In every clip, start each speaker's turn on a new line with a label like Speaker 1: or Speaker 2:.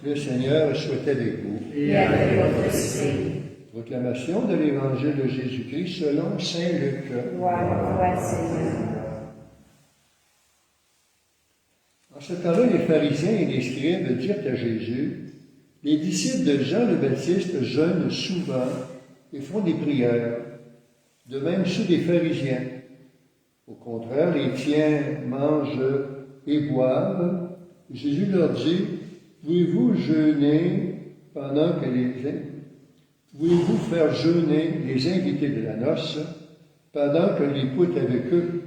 Speaker 1: Le Seigneur soit avec vous.
Speaker 2: Et avec votre esprit.
Speaker 1: Proclamation de l'Évangile de Jésus-Christ selon saint Luc.
Speaker 2: Gloire à toi, Seigneur.
Speaker 1: En ce temps-là, les pharisiens et les scribes dirent à Jésus, « Les disciples de Jean le Baptiste jeûnent souvent et font des prières, de même ceux des pharisiens. Au contraire, les tiens mangent et boivent. » Jésus leur dit, « Pouvez-vous jeûner pendant que Pouvez-vous faire jeûner les invités de la noce pendant que l'époux est avec eux?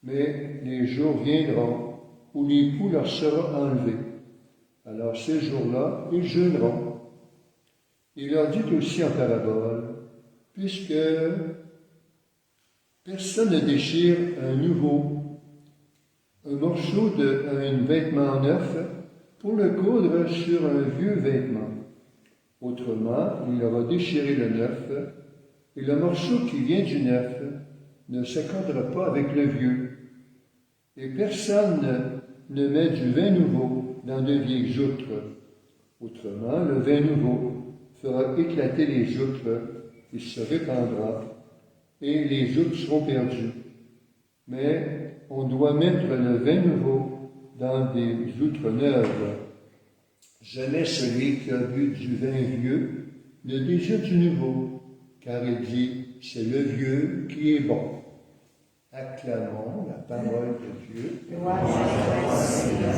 Speaker 1: Mais les jours viendront où l'époux leur sera enlevé. Alors ces jours-là, ils jeûneront. » Il leur dit aussi en parabole, puisque personne ne déchire un morceau d'un vêtement neuf pour le coudre sur un vieux vêtement. Autrement, il aura déchiré le neuf, et le morceau qui vient du neuf ne s'accordera pas avec le vieux. Et personne ne met du vin nouveau dans de vieilles outres. Autrement, le vin nouveau fera éclater les outres, il se répandra, et les outres seront perdues. Mais on doit mettre le vin nouveau dans des outres neuves. Jamais celui qui a bu du vin vieux ne désire du nouveau, car il dit, c'est le vieux qui est bon. Acclamons la parole de Dieu.
Speaker 2: Gloire à toi, Seigneur.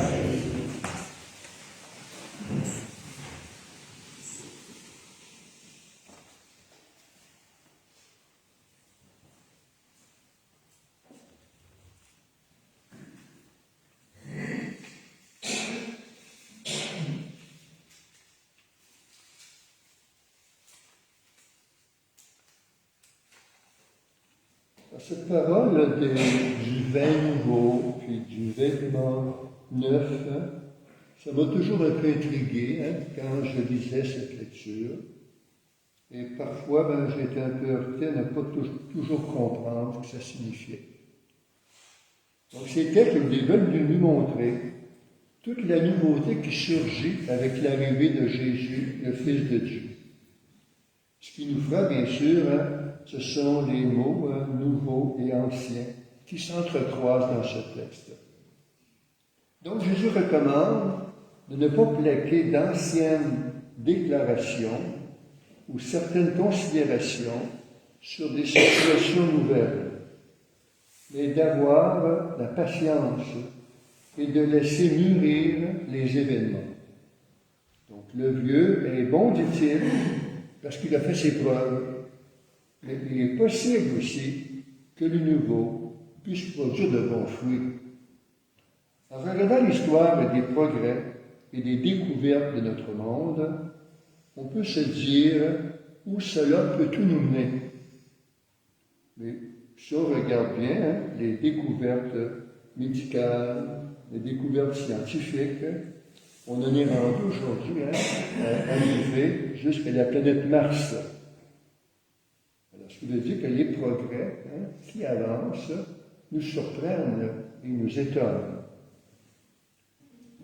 Speaker 1: Cette parole du vin nouveau, puis du vêtement neuf, ça m'a toujours un peu intrigué quand je lisais cette lecture. Et parfois, j'étais un peu heurté à ne pas toujours comprendre ce que ça signifiait. Donc ces textes veulent nous montrer toute la nouveauté qui surgit avec l'arrivée de Jésus, le Fils de Dieu. Ce qui nous fera, bien sûr, ce sont les mots nouveaux et anciens qui s'entrecroisent dans ce texte. Donc Jésus recommande de ne pas plaquer d'anciennes déclarations ou certaines considérations sur des situations nouvelles, mais d'avoir la patience et de laisser mûrir les événements. Donc le vieux est bon, dit-il, parce qu'il a fait ses preuves. Mais il est possible aussi que le nouveau puisse produire de bons fruits. En regardant l'histoire des progrès et des découvertes de notre monde, on peut se dire où cela peut tout nous mener. Mais si on regarde bien, les découvertes médicales, les découvertes scientifiques, on en est rendu aujourd'hui à arriver jusqu'à la planète Mars. Ce qui veut dire que les progrès qui avancent nous surprennent et nous étonnent.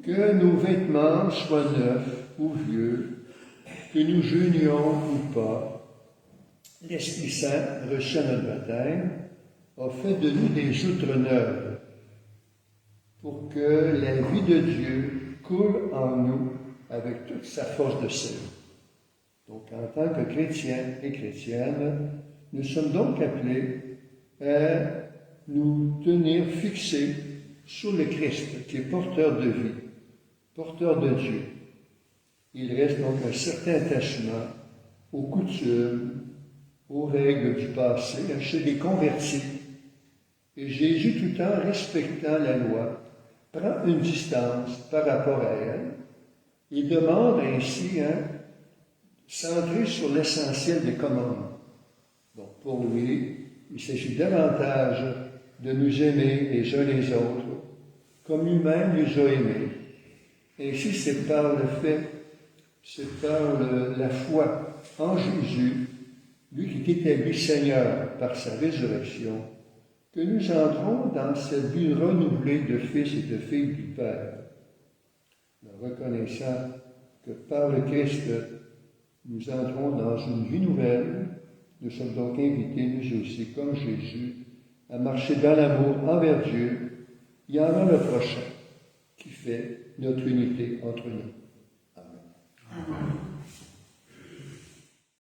Speaker 1: Que nos vêtements soient neufs ou vieux, que nous jeûnions ou pas, l'Esprit Saint, reçu à notre baptême, a fait de nous des outres neuves pour que la vie de Dieu coule en nous avec toute sa force de sel. Donc, en tant que chrétiens et chrétiennes, nous sommes donc appelés à nous tenir fixés sur le Christ, qui est porteur de vie, porteur de Dieu. Il reste donc un certain attachement aux coutumes, aux règles du passé, chez les convertis. Et Jésus, tout en respectant la loi, prend une distance par rapport à elle et demande ainsi centré sur l'essentiel des commandements. Donc, pour lui, il s'agit davantage de nous aimer les uns les autres, comme lui-même nous a aimés. Ainsi, c'est par la foi en Jésus, lui qui est établi Seigneur par sa résurrection, que nous entrons dans cette vie renouvelée de fils et de filles du Père, en reconnaissant que par le Christ, nous entrons dans une vie nouvelle. Nous sommes donc invités, nous aussi, comme Jésus, à marcher dans l'amour envers Dieu et envers le prochain, qui fait notre unité entre nous. Amen.
Speaker 2: Amen.